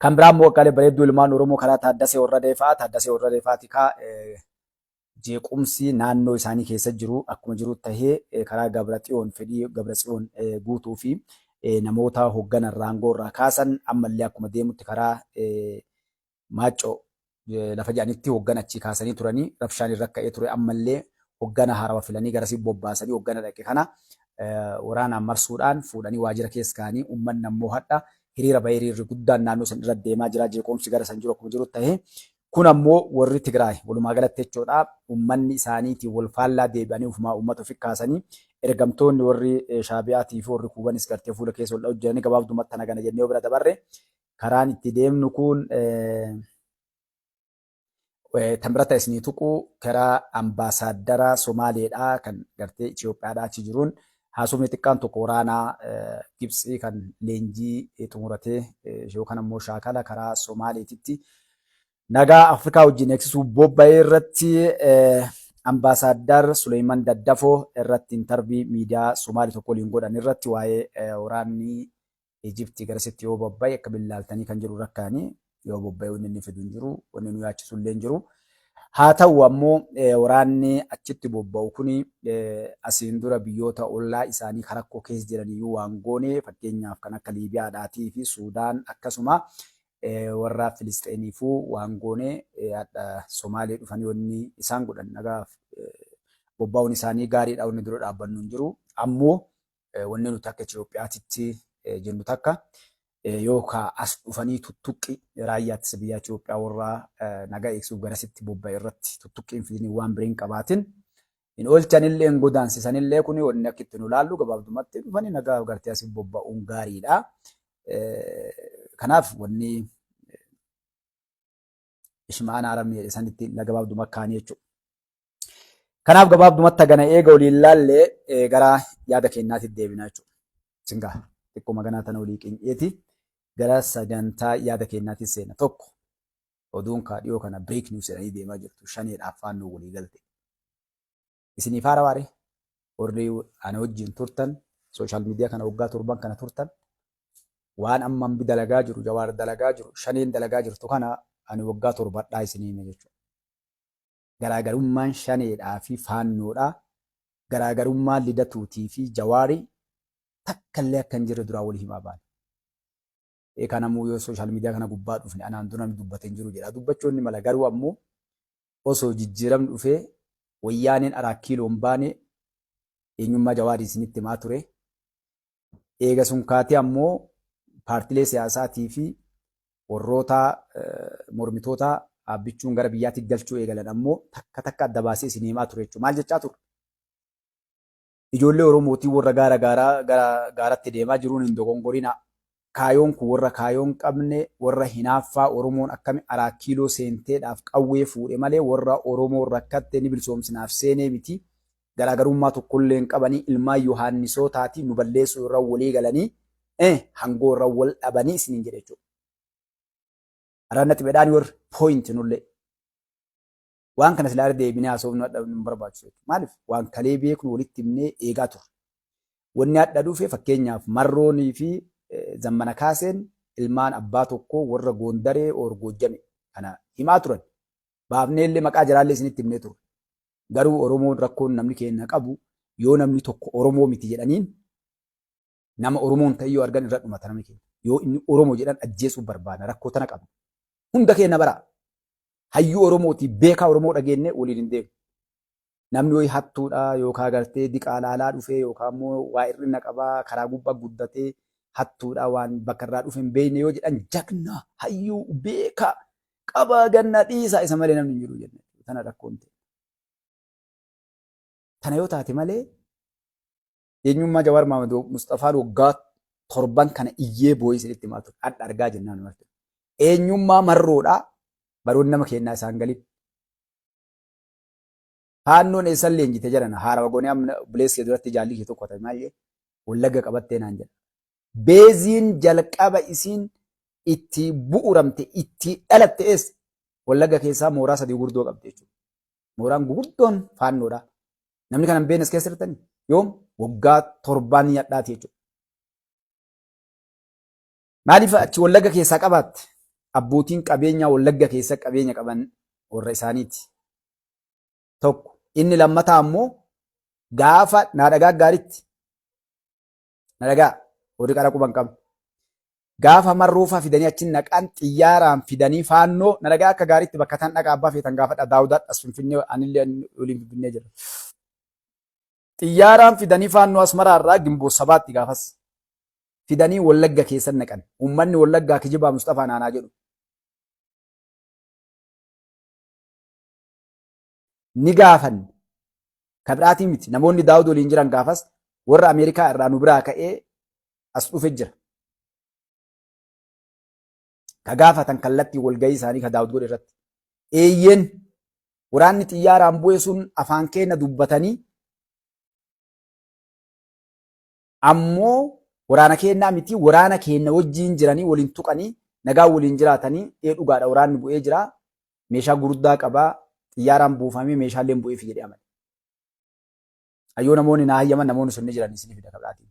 Kan biraan immoo waggaalee bareedduu ilmaan Oromoo karaa Taaddasee Warradee fa'aa. Taaddasee Warradee fa'aati jeequmsi naannoo isaanii keessa jiru akkuma jiru tahee karaa Gabratsiyoon fedhii Gabratsiyoon guutuu fi namoota hoogganan raangoo irraa kaasan ammallee akkuma deemutti karaa Maaccoo lafa jedhanitti hooggan achi kaasanii turanii rabshaan irra ka'ee ture ammallee hoggana haarawaa filanii garasii bobbaasanii hoggana dhaqe kana waraanaan marsuudhaan fuudhanii waajjira keessa kaa'anii uummanni ammoo hadha hiriira bahee hiriirri guddaan naannoo san irra deemaa jira jeequmsi gara san jiru akkuma jiru ta'ee kun ammoo warri Tigraay walumaa galatti jechuudha uummanni isaaniitiin wal faallaa deebi'anii ufumaa uummata ofii kaasanii ergamtoonni warri Shaabiyaatii fi warri Kuubanis gartee fuula keessa ol hojjetanii gabaabdumatti tana gana jennee bira dabarre karaan itti deemnu kun tambirata isinii tuqu karaa ambaasaadara Somaaleedhaa kan gartee Itoophiyaadhaa achi jiruun haasofni xiqqaan tokko waraanaa Gibxii kan leenjii xumuratee yookaan ammoo shaakala karaa Somaaleetitti nagaa Afrikaa wajjin eegsisuu bobba'ee irratti ambaasaadar Suleyman Daddafoo irratti intarbii miidiyaa Somaalii tokko waliin godhan irratti waa'ee waraanni Ijiptii garasitti yoo bobba'e akka bilaaltanii kan jiru rakkaanii yoo bobba'e wanni inni fidu hin jiru wanni nu yaachisu illee hin jiru. Haa ta'u ammoo waraanni achitti bobba'u kuni asiin dura biyyoota ollaa isaanii karakkoo keessa jiraniyyuu waan goone fakkeenyaaf kan akka Liibiyaadhaatii fi Suudaan akkasuma warra Filistiiniifuu waan goone Somaalee dhufanii wanni isaan godhan nagaa bobba'uun isaanii gaariidha wanni dura dhaabbannu hin jiru. Ammoo wanni nuti akka Itoophiyaatitti jennu takka yookaan as dhufanii tuttuqqi raayyaa ittisa biyyaa Itoophiyaa warra nagaa eegsuuf garasitti bobba'e irratti tuttuqqiin fidanii waan biriin qabaatin hin oolchanillee hin godaansisanillee kuni wanni akka itti nu laallu gabaabdumatti dhufanii nagaa gartee asiif bobba'uun gaariidha. Kanaaf wanni Ishmaan Aramee sanitti gabaabduma kaanii jechuudha. Kanaaf gabaabdumatti gana eega waliin laallee gara yaada keenyaatti deebinaa jechuudha. Singaa xiqqoo maganaa tana walii qin'eeti gara sagantaa yaada keenyaatti seena tokko oduun kaadhiyoo kana break news jedhanii deemaa jirtu shaneedhaaf faannoo walii galte. Isiniif haara waaree warri ana wajjin turtan sooshaal miidiyaa kana waggaa torban kana turtan waan amman bi dalagaa jiru Jawaar dalagaa jiru shaneen dalagaa jirtu kana ani waggaa torbadhaa isinii hime jechuudha. Garaagarummaan shaneedhaa fi faannoodhaa garaagarummaan lidatuutii fi Jawaarii takkallee akka hin jirre duraa walii himaa baane. Kanamuu yoo sooshaal miidiyaa kana gubbaa dhufne anaan dura dubbatee hin jiru jedha. Dubbachoonni mala garuu ammoo osoo jijjiiramni dhufee wayyaaneen araa kiiloon baane eenyummaa Jawaarii isinitti himaa ture. Eega sun kaatee ammoo paartilee siyaasaatii fi warroota mormitoota dhaabbichuun gara biyyaatti galchuu eegalan ammoo takka takka adda baasee isin himaa ture jechuudha. Maal jechaa ture? Ijoollee Oromootii warra gaaratti deemaa jiruun hin dogongorina. Kaayoon kun warra kaayoon qabne warra hinaaffaa Oromoon akkami araa kiiloo seenteedhaaf qawwee fuudhe malee warra Oromoo rakkatte ni bilisoomsinaaf seenee miti. Garaagarummaa tokkollee hin qabanii ilmaan Yohaannisootaati nu balleessuu irra walii galanii hangoo irra wal dhabanii isiniin jedhe jechuudha. Araannatti bedhaan warri pooyinti nullee. Waan kana silaa deebinee haasofnu hin barbaachisu. Maaliif waan kalee beeknu walitti himnee eegaa turre. Wanni adda dhufe fakkeenyaaf marroonii fi zammana kaaseen ilmaan abbaa tokko warra Goondaree or Goojjame kana himaa turan. Baafnee illee maqaa jiraallee isinitti himnee turre. Garuu Oromoon rakkoon namni keenya qabu yoo namni tokko Oromoo miti jedhaniin nama Oromoon ta'e yoo argan irra dhumata namni keenya. Yoo inni Oromoo jedhan ajjeesuuf barbaada rakkoo tana qabu. Hunda keenya bara. Hayyuu Oromooti beekaa Oromoo dhageenye waliin hin deemu. Namni ho'i hattuudha yookaan gartee diqaalaalaa dhufee yookaan immoo waa hir'ina qabaa karaa gubbaa guddatee hattuudha waan bakka irraa dhufe hin beekne yoo jedhan jagna hayyuu beekaa qabaa ganna dhiisaa isa malee namni hin jiru jenna. Tana rakkoon ta'e. Tana yoo taate malee eenyummaa Jawaar Mohaammed Mustafaan waggaa torban kana iyyee boo'ii isinitti himaa ture. Adda argaa jennaan. Eenyummaa marroodhaa baroonni nama kennaa isaan galii. Faannoon eessan leenjite jedhana haara wagoonii amma buleessee duratti jaalli ishee tokko ta'e maal Wallagga qabattee naan jedha. Beeziin jalqaba isiin itti bu'uuramte itti dhalatte eessa Wallagga keessaa mooraa sadii gurguddoo qabdi jechuudha. Mooraan gurguddoon faannoodha. Namni kana hin beeknes keessa jirtanii yoom waggaa torbaan yadhaati jechuudha. Maaliif achi Wallagga keessaa qabaatte? abbootiin qabeenya Wallagga keessa qabeenya qaban warra isaaniiti. Tokko inni lammataa ammoo gaafa naadhagaa gaaritti naadhagaa warri qara quban qabu gaafa marruufaa fidanii achiin naqaan xiyyaaraan fidanii faannoo naadhagaa akka gaaritti bakka tan dhaqa abbaa feetan gaafadha daawudaadha as finfinnee anillee waliin finfinnee jira. Xiyyaaraan fidanii faannoo asmaraarraa Gimboo 7 gaafas fidanii Wallagga keessa naqan. Uummanni Wallaggaa kijibaa Mustafaa Naanaa jedhu. Ni gaafan kabiraatii miti namoonni daawud waliin jiran gaafas warra Ameerikaa irraa nu biraa ka'ee as dhufe jira. Ka gaafatan kallattii walgahii isaanii ka daawud godhe irratti. Eeyyeen waraanni xiyyaaraan bu'e sun afaan keenya dubbatanii ammoo waraana keenyaa miti waraana keenya wajjiin jiranii waliin tuqanii nagaa waliin jiraatanii dhugaadha waraanni bu'ee jira meeshaa gurguddaa qabaa xiyyaaraan buufamee meeshaaleen bu'eef jedhee amane. Ayyoo namoonni naa hayyaman namoonni sun ni jiran isin fida kabiraatiin.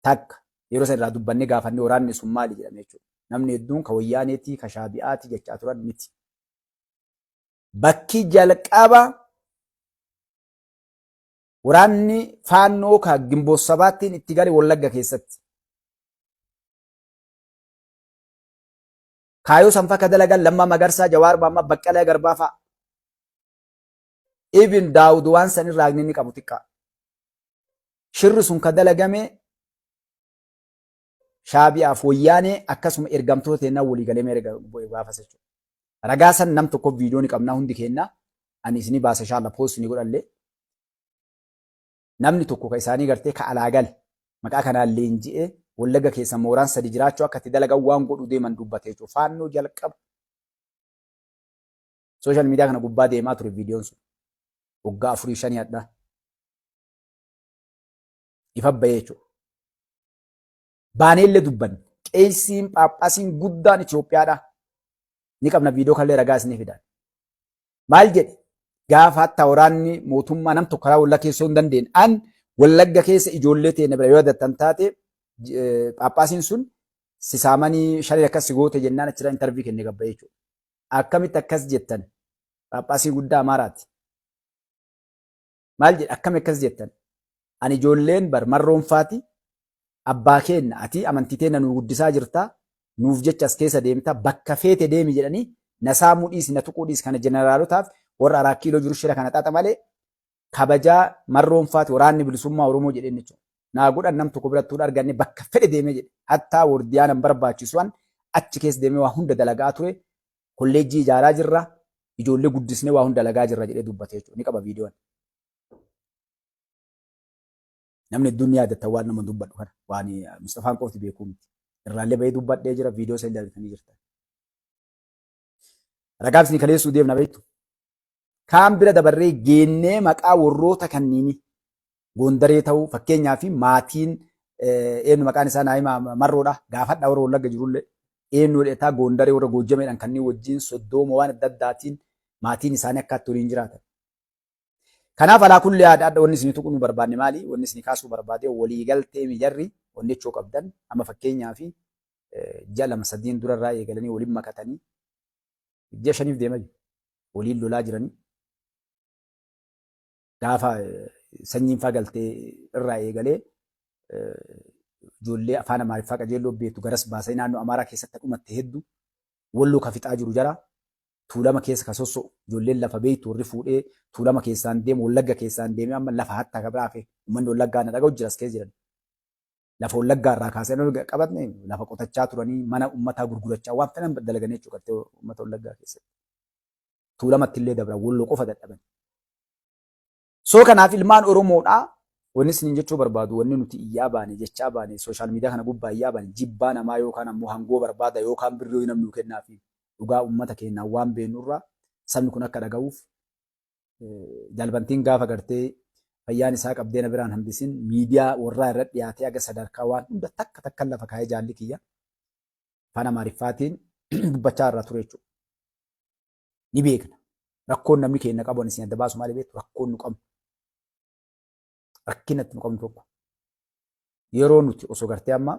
Takka yeroo sana irraa dubbannee gaafannee waraanni sun maali jedhame jechuudha. Namni hedduun ka wayyaaneetii ka shaabi'aatii jechaa turan miti. Bakki jalqaba waraanni faannoo ka Gimboo 7 itti gale Wallagga keessatti. Kaayoo sanfa ka dalagan Lammaa Magarsaa Jawaar Baammaa Baqqalee Garbaa fa'a. Ibn Daawud waan san irraa inni qabu xiqqaa. Shirri sun ka dalagame shaabi'aaf wayyaanee akkasuma ergamtoota keenyaa walii galee erga baafas jechuudha. Ragaa san nam tokko viidiyoo ni qabnaa hundi keenyaa ani isinii baasa inshaAllah poostii ni godhallee. Namni tokko ka isaanii gartee ka alaa gale maqaa kanaan leenji'ee Wallagga keessa mooraan 3 jiraachuu akka itti dalagan waan godhu deeman dubbate jechuudha. Faannoo jalqaba. Sooshaal miidiyaa kana gubbaa deemaa ture viidiyoon sun. Waggaa 4-5 hadhaa. Ifa bahee jechuudha. Baaneellee dubbanne. Qeessiin Phaaphaasiin guddaan Itoophiyaadha. Ni qabna viidiyoo kallee ragaa isinii fidan. Maal jedhe? Gaafa hatta waraanni mootummaa nam tokko karaa Wallagga keessoo hin dandeenye. An Wallagga keessa ijoollee teenya bira yoo adattan taate Phaaphaasiin sun sisaamanii shalay akkas goote jennaan achirraa intarvii kennee gabba'ee jechuudha. Akkamitti akkas jettan? Phaaphaasii guddaa Amaaraati. Maal jedhe? Akkami akkas jettan? Ani ijoolleen bar marroonfaati abbaa keenya ati amantii teenya nu guddisaa jirtaa nuuf jecha as keessa deemtaa bakka feete deemi jedhanii na saamuu dhiisi na tuquu dhiisi kana jeneraalotaaf warra 4 kiiloo jiru shira kana xaxa malee kabajaa marroonfaati waraanni bilisummaa Oromoo jedheen jechuudha. Naa godhan nam tokko birattuu arganne bakka fedhe deemee jedhe. Hattaa wardiyaan hin barbaachisuan achi keessa deemee waa hunda dalagaa ture. Kolleejjii ijaaraa jirra. Ijoollee guddisnee waa hunda dalagaa jirra jedhee dubbate jechuudha. Ni qaba viidiyoon. Namni hedduun ni yaadata waan nama dubbadhu kana. Waan Mustafaan qofti beekuu miti. Irraallee bahee dubbadhee jira viidiyoo isa ilaaltanii jirta. Ragaaf isin kaleessuu deemna beektu. Kaan bira dabarree geennee maqaa warroota kanniini Gondaree ta'uu fakkeenyaa fi maatiin eenyu maqaan isaa Naayima Marroodha. Gaafadha warra Wallagga jirullee eenyu dheetaa Gondaree warra Goojjameedhaan kanneen wajjin Soddooma waan adda addaatiin maatiin isaanii akka waliin jiraatan. Kanaaf alaa kulli yaada wanni isin tuquu nu barbaanne maali? Wanni isin kaasuu barbaade walii galtee mijarri wanni jechuu qabdan amma fakkeenyaa fi ji'a 2-3 durarraa eegalanii waliin makatanii ji'a 5 deemaa jiru. Waliin lolaa jiranii. Gaafa sanyiin faa galtee irraa eegalee ijoollee afaan Amaariffaa qajeelloo beektu garas baasee naannoo Amaaraa keessatti dhumatte hedduu walloo ka fixaa jiru jara. Tuulama keessa ka sossoo ijoolleen lafa beektu warri fuudhee tuulama keessaan deemu Wallagga keessaan deemee amma lafa hatta ka biraa fi uummanni Wallaggaa na dhaga'u jiras keessa jiran. Lafa Wallaggaa irraa kaasee qabatne lafa qotachaa turanii mana uummataa gurgurachaa waan fedhan dalaganii jechuudha qattee uummata Wallaggaa keessatti. Tuulamatti illee dabra walloo qofa dadhaban. Soo kanaaf ilmaan Oromoodhaa wanni isin jechuu barbaadu wanni nuti iyyaa baane jechaa baane sooshaal miidiyaa kana gubbaa iyyaa baane jibbaa namaa yookaan ammoo hangoo barbaada yookaan birrii namni kennaafi dhugaa uummata keenyaa waan beennurraa sabni kun akka dhaga'uuf jalbantiin gaafa gartee fayyaan isaa qabdee na biraan hambisin miidiyaa warraa irra dhiyaatee aga sadarkaa waan hunda takka lafa kaa'ee jaalli kiyya afaan Amaariffaatiin dubbachaa irraa ture jechuudha. Ni beekna. Rakkoon namni keenya qabu isin adda baasu maali beektu rakkoon nu qabnu. Rakkinatti nu qabnu tokko. Yeroo nuti osoo gartee amma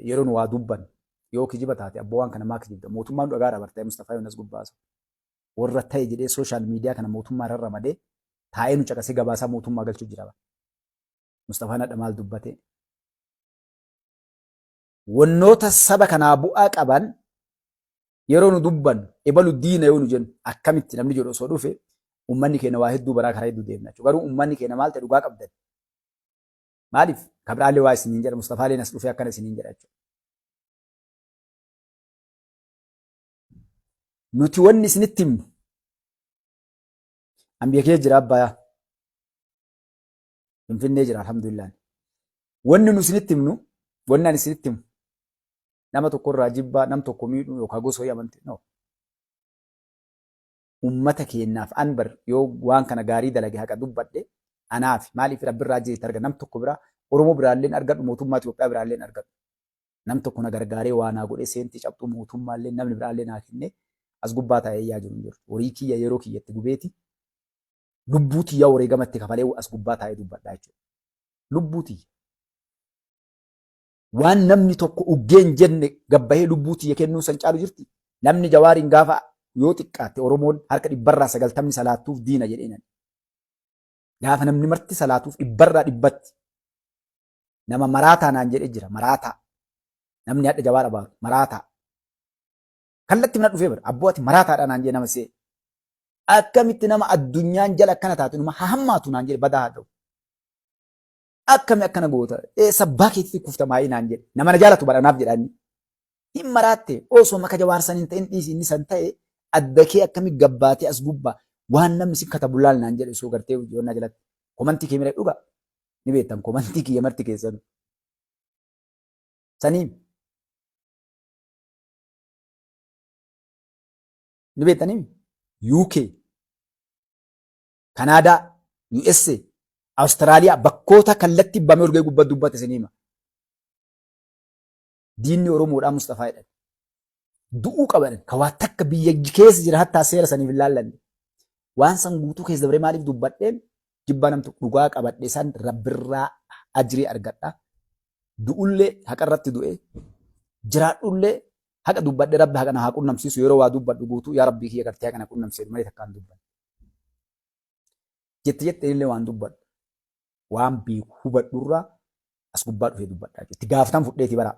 yeroo nu waa dubbannu yoo kijiba taate abboo waan kana maa kijibda mootummaan dhagaa dabartee Mustafaa Yoonas Gubbaasa warra ta'e jedhee sooshaal miidiyaa kana mootummaa irra ramadee taa'ee nu caqasee gabaasaa mootummaa galchuu jira. Mustafaan hadha maal dubbate wannoota saba kanaa bu'aa qaban yeroo nu dubban ebalu diina yoo nu jennu akkamitti namni jedhu osoo dhufe ummanni keenya waa hedduu baraa karaa hedduu deemna jechuudha. Garuu ummanni keenya maal ta'e dhugaa qabdan. Maaliif kabraalee waa isiniin jedha Mustafaaleen as dhufee akkana isiniin jedha jechuudha. Nuti wanni isinitti himnu Ambiya kee jira Abbayaa Finfinnee jira alhamdulillah. Wanni nu isinitti himnu wanni ani isinitti himu nama tokko irraa jibbaa nam tokko miidhuu yookaan gosa ho'i amantii no. Ummata keenyaaf anbar yoo waan kana gaarii dalage haqa dubbadhe anaaf maaliif rabbirraa jireetti arga nam tokko biraa Oromoo biraalleen argadhu mootummaa Itoophiyaa biraalleen argadhu. Nam tokko na gargaaree waa naa godhee seentii cabxuu mootummaallee namni biraallee naa kennee as gubbaa taa'ee yaa jiru jiru. Horii kiyya yeroo kiyyatti gubeeti lubbuu tiyyaa wareegamatti kafalee as gubbaa taa'ee dubbadhaa jechuudha. Lubbuu tiyya. Waan namni tokko uggeen jenne gabbahee lubbuu tiyya kennuu san caalu jirti. Namni Jawaariin gaafa yoo xiqqaatte Oromoon harka 190 salaatuuf diina jedheenan. Gaafa namni marti salaatuuf 100 nama maraataa naan jedhee jira maraataa. Namni hadha Jawaar abaaru maraataa. Kallatti mana dhufee bara abboo ati maraataadha naan jedhe nama see. Akkamitti nama addunyaan jala akkana taatu nama hammaatu naan jedhe badaa haa ta'u. Akkami akkana goota sabbaa keetti kufta maayii naan jedhe nama na jaalatu badhanaaf jedhanii. Hin maraatte osoo maka Jawaarsan hin ta'in dhiisi inni san ta'e adda kee akkami gabbaatee as gubbaa waan namni si katabu laal naan jedhe osoo gartee hojjannaa jalatti komantii kee mira dhugaa ni beektan komantii kiyya marti keessan. Saniin ni beektanii UK, Kanaadaa, USA, Awustiraaliyaa bakkoota kallattii bamee urgee gubbaa dubbate sinima. Diinni Oromoodhaa Mustafaa jedhan. Du'uu qaban ka waa takka biyya keessa jira hattaa seera saniif hin laallanne. Waan san guutuu keessa dabaree maaliif dubbadheen jibbaa namtu dhugaa qabadhe san rabbirraa ajrii argadha. Du'ullee haqa irratti du'e. Jiraadhullee haqa dubbadhe rabbi haqa na haa qunnamsiisu yeroo waa dubbadhu guutuu yaa rabbii kiyya gartee haqa na qunnamsiisu malee takkaan dubbadhu. Jette illee waan dubbadhu. Waan beeku hubadhurraa as gubbaa dhufee dubbadhaa. Itti gaafatan fudheeti bara.